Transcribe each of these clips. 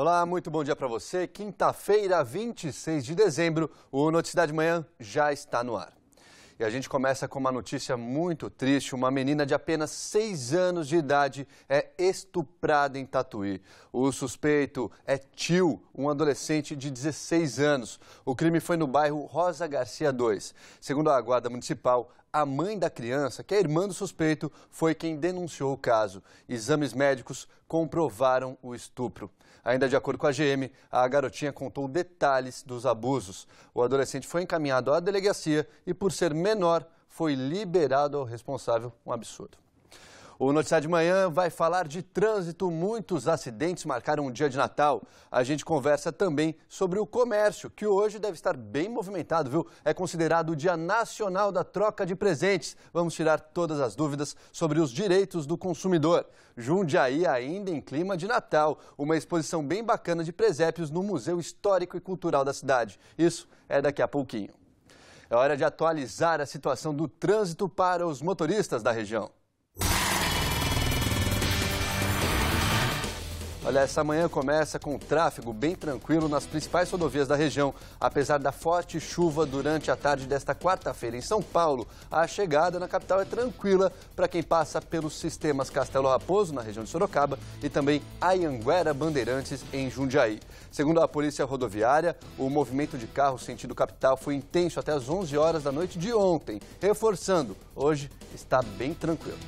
Olá, muito bom dia para você. Quinta-feira, 26 de dezembro, o Noticidade Manhã já está no ar. E a gente começa com uma notícia muito triste. Uma menina de apenas 6 anos de idade é estuprada em Tatuí. O suspeito é Tio, um adolescente de 16 anos. O crime foi no bairro Rosa Garcia 2. Segundo a Guarda Municipal, a mãe da criança, que é irmã do suspeito, foi quem denunciou o caso. Exames médicos comprovaram o estupro. Ainda de acordo com a GM, a garotinha contou detalhes dos abusos. O adolescente foi encaminhado à delegacia e, por ser menor, foi liberado ao responsável. Um absurdo. O Noticiário de Manhã vai falar de trânsito. Muitos acidentes marcaram o dia de Natal. A gente conversa também sobre o comércio, que hoje deve estar bem movimentado, viu? É considerado o Dia Nacional da Troca de Presentes. Vamos tirar todas as dúvidas sobre os direitos do consumidor. Jundiaí ainda em clima de Natal. Uma exposição bem bacana de presépios no Museu Histórico e Cultural da cidade. Isso é daqui a pouquinho. É hora de atualizar a situação do trânsito para os motoristas da região. Olha, essa manhã começa com tráfego bem tranquilo nas principais rodovias da região. Apesar da forte chuva durante a tarde desta quarta-feira em São Paulo, a chegada na capital é tranquila para quem passa pelos sistemas Castelo Raposo, na região de Sorocaba, e também Anhanguera Bandeirantes, em Jundiaí. Segundo a Polícia Rodoviária, o movimento de carros sentido capital foi intenso até as 11 horas da noite de ontem. Reforçando, hoje está bem tranquilo.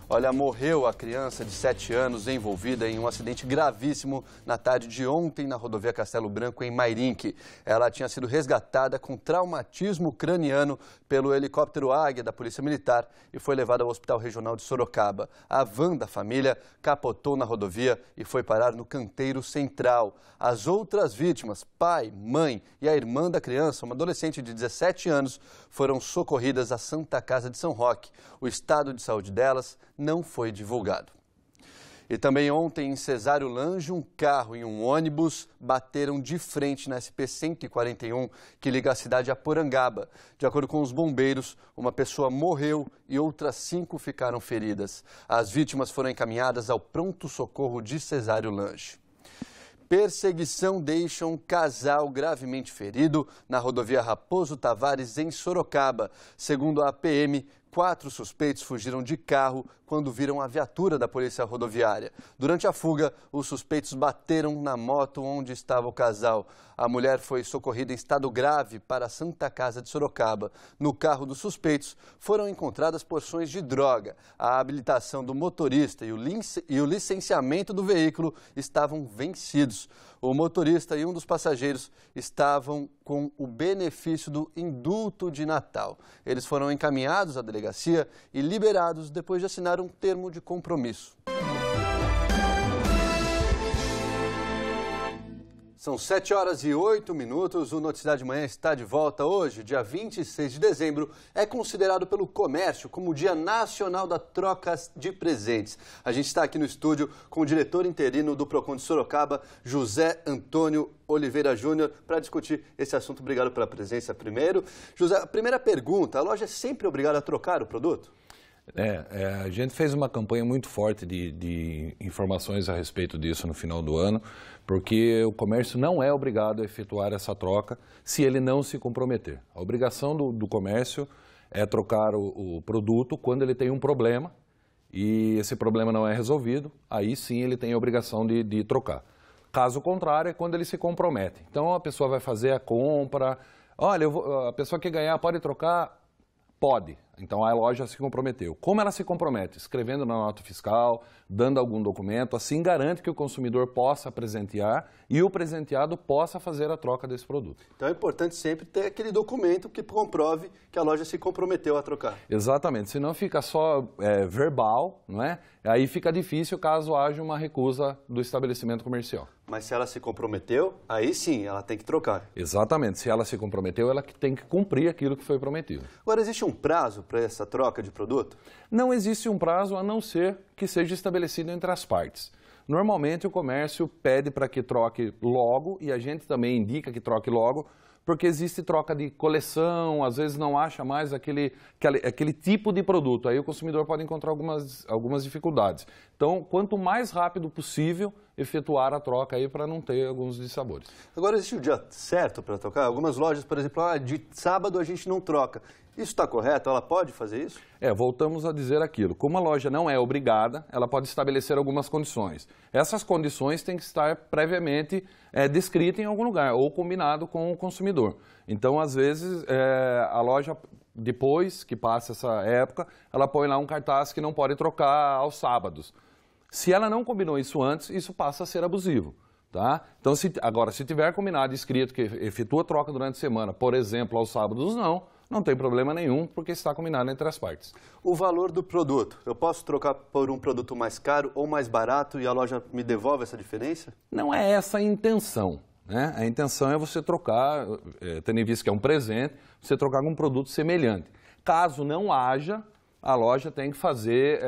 Olha, morreu a criança de 7 anos envolvida em um acidente gravíssimo na tarde de ontem na rodovia Castelo Branco, em Mairinque. Ela tinha sido resgatada com traumatismo craniano pelo helicóptero Águia da Polícia Militar e foi levada ao Hospital Regional de Sorocaba. A van da família capotou na rodovia e foi parar no canteiro central. As outras vítimas, pai, mãe e a irmã da criança, uma adolescente de 17 anos, foram socorridas à Santa Casa de São Roque. O estado de saúde delas não foi divulgado. E também ontem, em Cesário Lange, um carro e um ônibus bateram de frente na SP-141, que liga a cidade a Porangaba. De acordo com os bombeiros, uma pessoa morreu e outras 5 ficaram feridas. As vítimas foram encaminhadas ao pronto-socorro de Cesário Lange. Perseguição deixa um casal gravemente ferido na rodovia Raposo Tavares, em Sorocaba. Segundo a PM, 4 suspeitos fugiram de carro quando viram a viatura da Polícia Rodoviária. Durante a fuga, os suspeitos bateram na moto onde estava o casal. A mulher foi socorrida em estado grave para a Santa Casa de Sorocaba. No carro dos suspeitos foram encontradas porções de droga. A habilitação do motorista e o licenciamento do veículo estavam vencidos. O motorista e um dos passageiros estavam com o benefício do indulto de Natal. Eles foram encaminhados à delegacia e liberados depois de assinar um termo de compromisso. São 7 horas e 8 minutos, o Noticidade de Manhã está de volta hoje, dia 26 de dezembro, é considerado pelo comércio como o Dia Nacional da Troca de Presentes. A gente está aqui no estúdio com o diretor interino do Procon de Sorocaba, José Antônio Oliveira Júnior, para discutir esse assunto. Obrigado pela presença primeiro. José, a primeira pergunta, a loja é sempre obrigada a trocar o produto? A gente fez uma campanha muito forte de informações a respeito disso no final do ano, porque o comércio não é obrigado a efetuar essa troca se ele não se comprometer. A obrigação do comércio é trocar o produto quando ele tem um problema e esse problema não é resolvido, aí sim ele tem a obrigação de trocar. Caso contrário, é quando ele se compromete. Então a pessoa vai fazer a compra, olha, a pessoa que ganhar pode trocar? Pode. Então a loja se comprometeu. Como ela se compromete? Escrevendo na nota fiscal, dando algum documento, assim garante que o consumidor possa presentear e o presenteado possa fazer a troca desse produto. Então é importante sempre ter aquele documento que comprove que a loja se comprometeu a trocar. Exatamente, senão fica só verbal, não é? Aí fica difícil caso haja uma recusa do estabelecimento comercial. Mas se ela se comprometeu, aí sim ela tem que trocar. Exatamente, se ela se comprometeu, ela tem que cumprir aquilo que foi prometido. Agora, existe um prazo para essa troca de produto? Não existe um prazo a não ser que seja estabelecido entre as partes. Normalmente o comércio pede para que troque logo e a gente também indica que troque logo, porque existe troca de coleção, às vezes não acha mais aquele tipo de produto. Aí o consumidor pode encontrar algumas dificuldades. Então, quanto mais rápido possível, efetuar a troca aí para não ter alguns dissabores. Agora, existe o dia certo para trocar? Algumas lojas, por exemplo, de sábado a gente não troca. Isso está correto? Ela pode fazer isso? Voltamos a dizer aquilo. Como a loja não é obrigada, ela pode estabelecer algumas condições. Essas condições têm que estar previamente descritas em algum lugar ou combinado com o consumidor. Então, às vezes, a loja, depois que passa essa época, ela põe lá um cartaz que não pode trocar aos sábados. Se ela não combinou isso antes, isso passa a ser abusivo. Tá? Então, se tiver combinado escrito que efetua troca durante a semana, por exemplo, aos sábados, não tem problema nenhum, porque está combinado entre as partes. O valor do produto, eu posso trocar por um produto mais caro ou mais barato e a loja me devolve essa diferença? Não é essa a intenção, né? A intenção é você trocar, tendo em vista que é um presente, você trocar com um produto semelhante. Caso não haja, a loja tem que fazer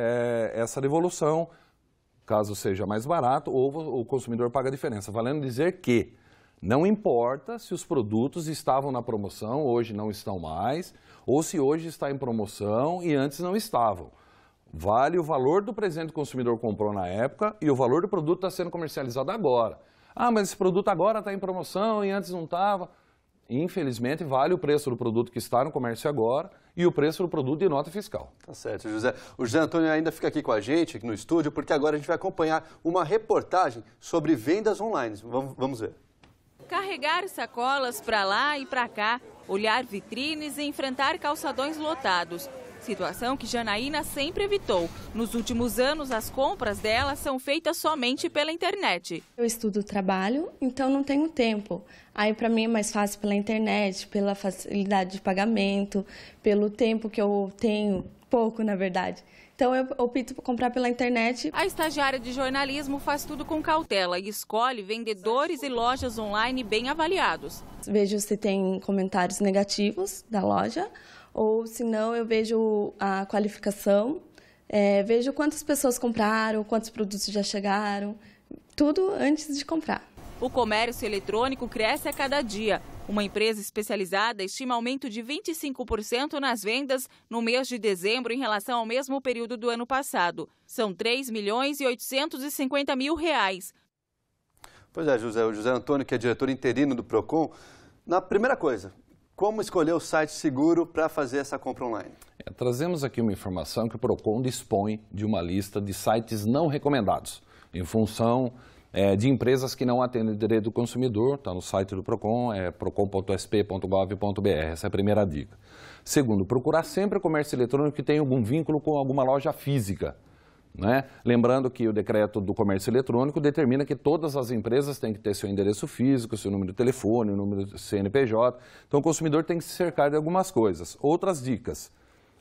essa devolução, caso seja mais barato, ou o consumidor paga a diferença. Valendo dizer que não importa se os produtos estavam na promoção, hoje não estão mais, ou se hoje está em promoção e antes não estavam. Vale o valor do presente que o consumidor comprou na época e o valor do produto está sendo comercializado agora. Ah, mas esse produto agora está em promoção e antes não estava. Infelizmente, vale o preço do produto que está no comércio agora e o preço do produto de nota fiscal. Tá certo, José. O José Antônio ainda fica aqui com a gente, aqui no estúdio, porque agora a gente vai acompanhar uma reportagem sobre vendas online. Vamos ver. Carregar sacolas para lá e para cá, olhar vitrines e enfrentar calçadões lotados. Situação que Janaína sempre evitou. Nos últimos anos, as compras dela são feitas somente pela internet. Eu estudo trabalho, então não tenho tempo. Aí para mim é mais fácil pela internet, pela facilidade de pagamento, pelo tempo que eu tenho, pouco na verdade. Então eu opto por comprar pela internet. A estagiária de jornalismo faz tudo com cautela e escolhe vendedores e lojas online bem avaliados. Vejo se tem comentários negativos da loja, ou se não eu vejo a qualificação, vejo quantas pessoas compraram, quantos produtos já chegaram, tudo antes de comprar. O comércio eletrônico cresce a cada dia. Uma empresa especializada estima aumento de 25% nas vendas no mês de dezembro em relação ao mesmo período do ano passado. São 3.850.000 reais. Pois é, José. O José Antônio, que é diretor interino do Procon. Na primeira coisa, como escolher o site seguro para fazer essa compra online? Trazemos aqui uma informação que o Procon dispõe de uma lista de sites não recomendados, em função de empresas que não atendem o direito do consumidor. Está no site do Procon, procon.sp.gov.br, essa é a primeira dica. Segundo, procurar sempre o comércio eletrônico que tem algum vínculo com alguma loja física. Né? Lembrando que o decreto do comércio eletrônico determina que todas as empresas têm que ter seu endereço físico, seu número de telefone, o número do CNPJ. Então o consumidor tem que se cercar de algumas coisas. Outras dicas,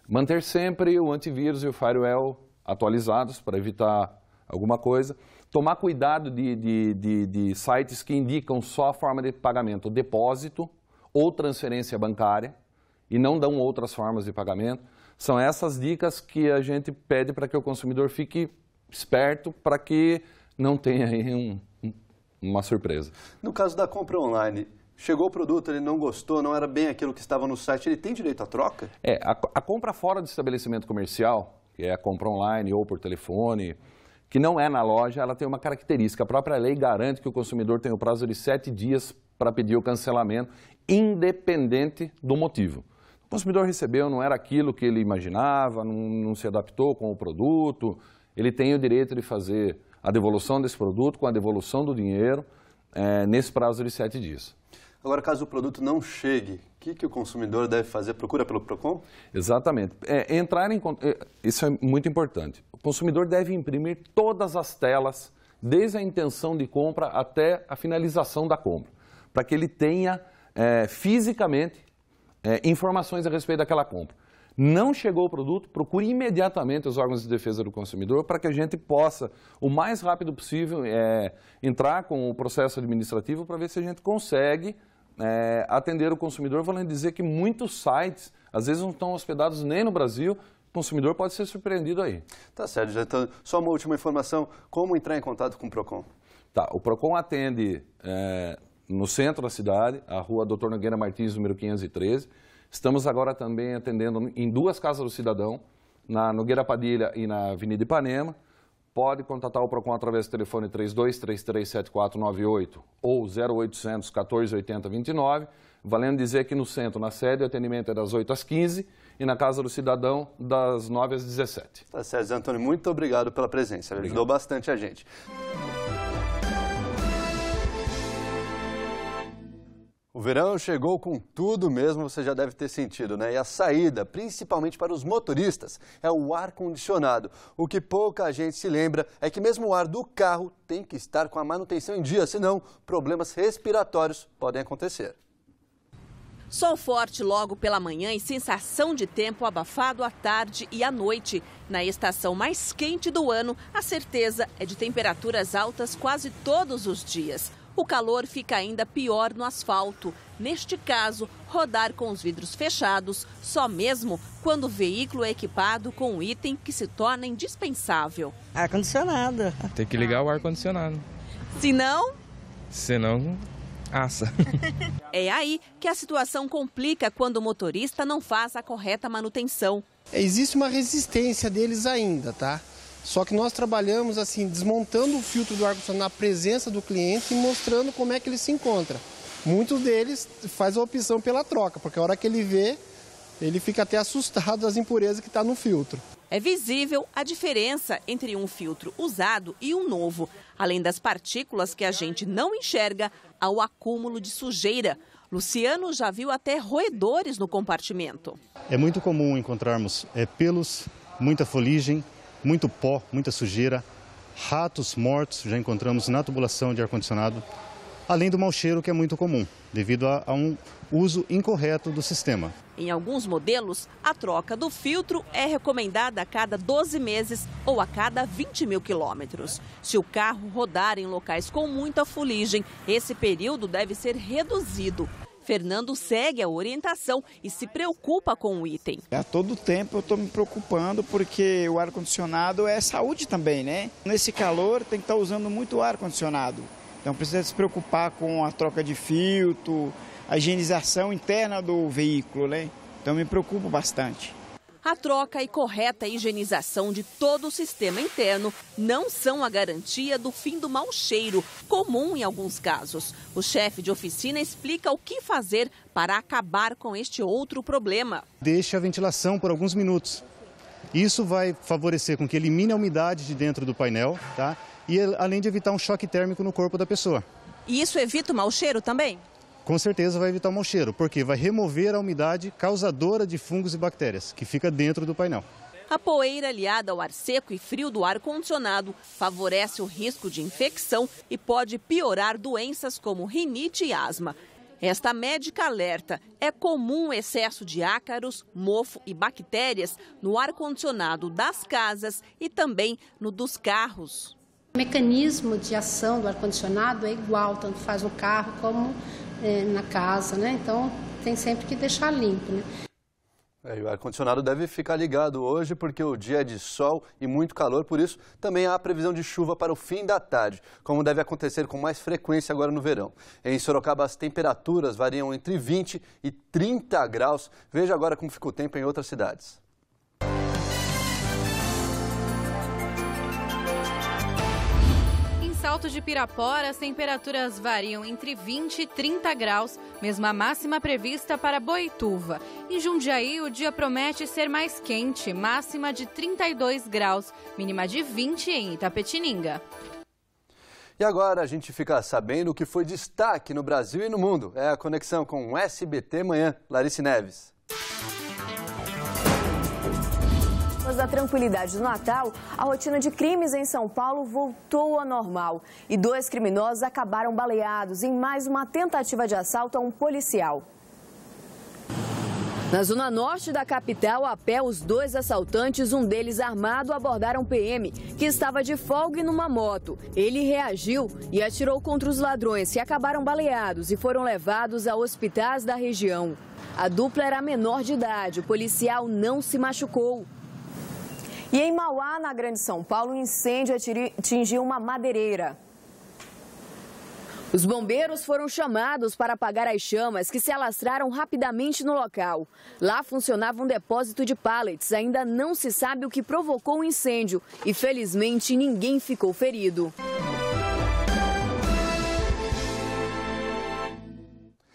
manter sempre o antivírus e o firewall atualizados para evitar alguma coisa. Tomar cuidado de sites que indicam só a forma de pagamento, depósito ou transferência bancária, e não dão outras formas de pagamento. São essas dicas que a gente pede para que o consumidor fique esperto, para que não tenha aí uma surpresa. No caso da compra online, chegou o produto, ele não gostou, não era bem aquilo que estava no site, ele tem direito à troca? A compra fora do estabelecimento comercial, que é a compra online ou por telefone, que não é na loja, ela tem uma característica. A própria lei garante que o consumidor tem o prazo de 7 dias para pedir o cancelamento, independente do motivo. O consumidor recebeu, não era aquilo que ele imaginava, não se adaptou com o produto, ele tem o direito de fazer a devolução desse produto com a devolução do dinheiro nesse prazo de 7 dias. Agora, caso o produto não chegue, o que o consumidor deve fazer? Procura pelo Procon? Exatamente. Isso é muito importante. O consumidor deve imprimir todas as telas, desde a intenção de compra até a finalização da compra, para que ele tenha fisicamente informações a respeito daquela compra. Não chegou o produto, procure imediatamente os órgãos de defesa do consumidor para que a gente possa, o mais rápido possível, entrar com o processo administrativo para ver se a gente consegue atender o consumidor, valendo dizer que muitos sites, às vezes não estão hospedados nem no Brasil, o consumidor pode ser surpreendido aí. Tá certo, então, só uma última informação, como entrar em contato com o Procon? Tá, o Procon atende no centro da cidade, a rua Dr. Nogueira Martins, número 513. Estamos agora também atendendo em 2 casas do cidadão, na Nogueira Padilha e na Avenida Ipanema. pode contatar o PROCON através do telefone 32337498 ou 0800 1480 29, valendo dizer que no centro, na sede, o atendimento é das 8 às 15 e na Casa do Cidadão, das 9 às 17. Tá certo, Zé Antônio, muito obrigado pela presença, ajudou bastante a gente. O verão chegou com tudo mesmo, você já deve ter sentido, né? E a saída, principalmente para os motoristas, é o ar-condicionado. O que pouca gente se lembra é que mesmo o ar do carro tem que estar com a manutenção em dia, senão problemas respiratórios podem acontecer. Sol forte logo pela manhã e sensação de tempo abafado à tarde e à noite. Na estação mais quente do ano, a certeza é de temperaturas altas quase todos os dias. O calor fica ainda pior no asfalto. Neste caso, rodar com os vidros fechados, só mesmo quando o veículo é equipado com um item que se torna indispensável. Ar-condicionado. Tem que ligar o ar-condicionado. Senão, assa. É aí que a situação complica quando o motorista não faz a correta manutenção. Existe uma resistência deles ainda, tá? Só que nós trabalhamos assim, desmontando o filtro do ar-condicionado na presença do cliente e mostrando como é que ele se encontra. Muitos deles fazem a opção pela troca, porque a hora que ele vê, ele fica até assustado das impurezas que está no filtro. É visível a diferença entre um filtro usado e um novo. Além das partículas que a gente não enxerga, há o acúmulo de sujeira. Luciano já viu até roedores no compartimento. É muito comum encontrarmos pelos, muita fuligem, muito pó, muita sujeira, ratos mortos já encontramos na tubulação de ar-condicionado, além do mau cheiro que é muito comum, devido a um uso incorreto do sistema. Em alguns modelos, a troca do filtro é recomendada a cada 12 meses ou a cada 20 mil quilômetros. Se o carro rodar em locais com muita fuligem, esse período deve ser reduzido. Fernando segue a orientação e se preocupa com o item. A todo tempo eu estou me preocupando porque o ar-condicionado é saúde também, né? Nesse calor tem que estar usando muito ar-condicionado. Então precisa se preocupar com a troca de filtro, a higienização interna do veículo, né? Então me preocupo bastante. A troca e correta higienização de todo o sistema interno não são a garantia do fim do mau cheiro, comum em alguns casos. O chefe de oficina explica o que fazer para acabar com este outro problema. Deixe a ventilação por alguns minutos. Isso vai favorecer com que elimine a umidade de dentro do painel, tá? E além de evitar um choque térmico no corpo da pessoa. E isso evita o mau cheiro também? Com certeza vai evitar o mau cheiro, porque vai remover a umidade causadora de fungos e bactérias, que fica dentro do painel. A poeira aliada ao ar seco e frio do ar-condicionado favorece o risco de infecção e pode piorar doenças como rinite e asma. Esta médica alerta, é comum o excesso de ácaros, mofo e bactérias no ar-condicionado das casas e também no dos carros. O mecanismo de ação do ar-condicionado é igual, tanto faz no carro como na casa, né? Então tem sempre que deixar limpo, né? O ar-condicionado deve ficar ligado hoje porque o dia é de sol e muito calor, por isso também há previsão de chuva para o fim da tarde, como deve acontecer com mais frequência agora no verão. Em Sorocaba as temperaturas variam entre 20 e 30 graus. Veja agora como fica o tempo em outras cidades. Salto de Pirapora, as temperaturas variam entre 20 e 30 graus, mesma máxima prevista para Boituva. Em Jundiaí, o dia promete ser mais quente, máxima de 32 graus, mínima de 20 em Itapetininga. E agora a gente fica sabendo o que foi destaque no Brasil e no mundo. É a conexão com o SBT Manhã. Larissa Neves. Da tranquilidade do Natal, a rotina de crimes em São Paulo voltou ao normal. E 2 criminosos acabaram baleados em mais uma tentativa de assalto a um policial. Na zona norte da capital, a pé, os 2 assaltantes, um deles armado, abordaram um PM, que estava de folga numa moto. Ele reagiu e atirou contra os ladrões, que acabaram baleados e foram levados a hospitais da região. A dupla era menor de idade, o policial não se machucou. E em Mauá, na Grande São Paulo, um incêndio atingiu uma madeireira. Os bombeiros foram chamados para apagar as chamas que se alastraram rapidamente no local. Lá funcionava um depósito de pallets. Ainda não se sabe o que provocou o incêndio e, felizmente, ninguém ficou ferido.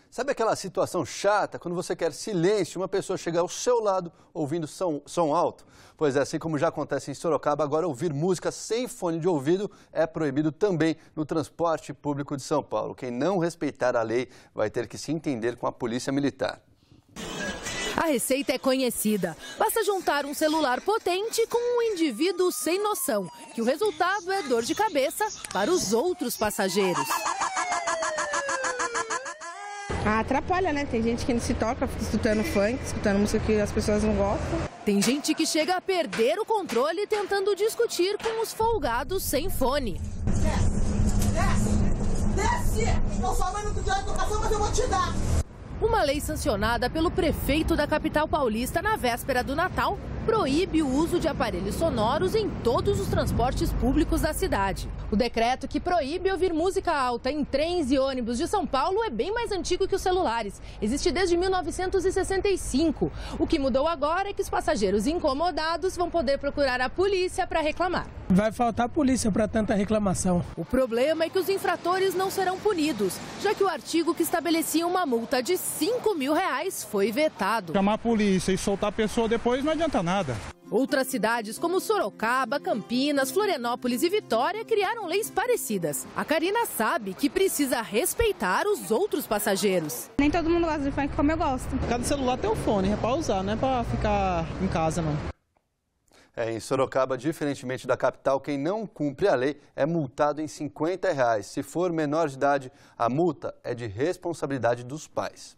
Sabe aquela situação chata quando você quer silêncio e uma pessoa chega ao seu lado ouvindo som alto? Pois é, assim como já acontece em Sorocaba, agora ouvir música sem fone de ouvido é proibido também no transporte público de São Paulo. Quem não respeitar a lei vai ter que se entender com a polícia militar. A receita é conhecida. Basta juntar um celular potente com um indivíduo sem noção, que o resultado é dor de cabeça para os outros passageiros. Atrapalha, né? Tem gente que não se toca, fica escutando funk, escutando música que as pessoas não gostam. Tem gente que chega a perder o controle tentando discutir com os folgados sem fone. Desce! Estou falando que a educação, mas eu vou te dar. Uma lei sancionada pelo prefeito da capital paulista na véspera do Natal proíbe o uso de aparelhos sonoros em todos os transportes públicos da cidade. O decreto que proíbe ouvir música alta em trens e ônibus de São Paulo é bem mais antigo que os celulares. Existe desde 1965. O que mudou agora é que os passageiros incomodados vão poder procurar a polícia para reclamar. Vai faltar polícia para tanta reclamação. O problema é que os infratores não serão punidos, já que o artigo que estabelecia uma multa de R$5.000 foi vetado. Chamar a polícia e soltar a pessoa depois não adianta nada. Outras cidades como Sorocaba, Campinas, Florianópolis e Vitória criaram leis parecidas. A Karina sabe que precisa respeitar os outros passageiros. Nem todo mundo gosta de funk como eu gosto. Cada celular tem um fone, é para usar, não é para ficar em casa, não. Em Sorocaba, diferentemente da capital, quem não cumpre a lei é multado em R$50. Se for menor de idade, a multa é de responsabilidade dos pais.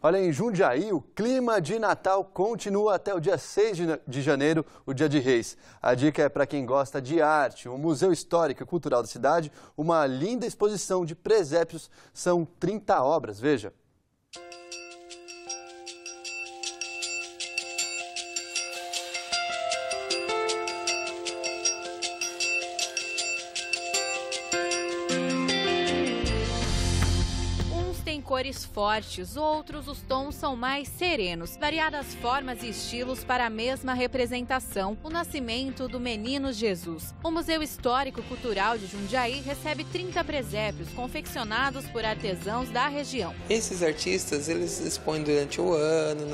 Olha, em Jundiaí, o clima de Natal continua até o dia 6 de janeiro, o Dia de Reis. A dica é para quem gosta de arte. O Museu Histórico e Cultural da cidade, uma linda exposição de presépios, são 30 obras, veja. Cores fortes, outros os tons são mais serenos. Variadas formas e estilos para a mesma representação, o nascimento do Menino Jesus. O Museu Histórico Cultural de Jundiaí recebe 30 presépios confeccionados por artesãos da região. Esses artistas, eles expõem durante o ano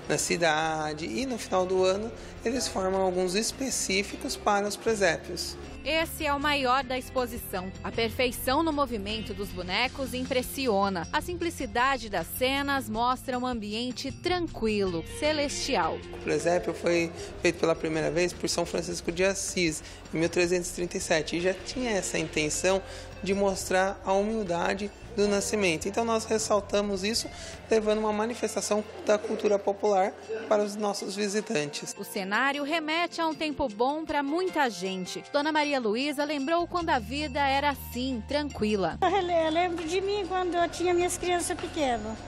na cidade e no final do ano eles formam alguns específicos para os presépios. Esse é o maior da exposição. A perfeição no movimento dos bonecos impressiona. A simplicidade das cenas mostra um ambiente tranquilo, celestial. O presépio foi feito pela primeira vez por São Francisco de Assis, em 1337, e já tinha essa intenção de mostrar a humildade do nascimento. Então nós ressaltamos isso, levando uma manifestação da cultura popular para os nossos visitantes. O cenário remete a um tempo bom para muita gente. Dona Maria Luísa lembrou quando a vida era assim, tranquila. Eu lembro de mim quando eu tinha minhas crianças pequenas.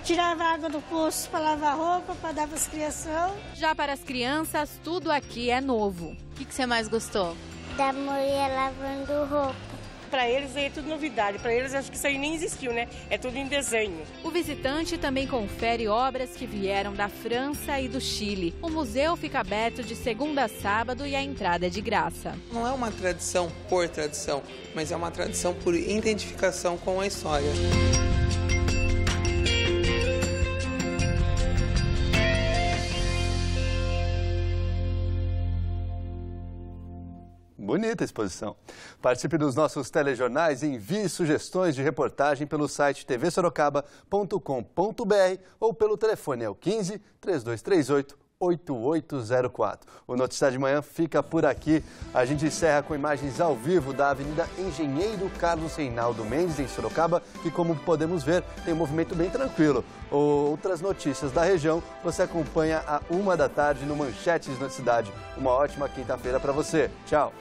Tirava água do poço para lavar roupa, para dar para as crianças. Já para as crianças, tudo aqui é novo. O que você mais gostou? Da mulher lavando roupa. Para eles é tudo novidade, para eles acho que isso aí nem existiu, né? É tudo em desenho. O visitante também confere obras que vieram da França e do Chile. O museu fica aberto de segunda a sábado e a entrada é de graça. Não é uma tradição por tradição, mas é uma tradição por identificação com a história. Bonita a exposição. Participe dos nossos telejornais e envie sugestões de reportagem pelo site tvsorocaba.com.br ou pelo telefone 15 3238 8804. O Noticiário de Manhã fica por aqui. A gente encerra com imagens ao vivo da Avenida Engenheiro Carlos Reinaldo Mendes, em Sorocaba, e como podemos ver, tem um movimento bem tranquilo. Outras notícias da região você acompanha à 1 da tarde no Manchetes na Cidade. Uma ótima quinta-feira para você. Tchau!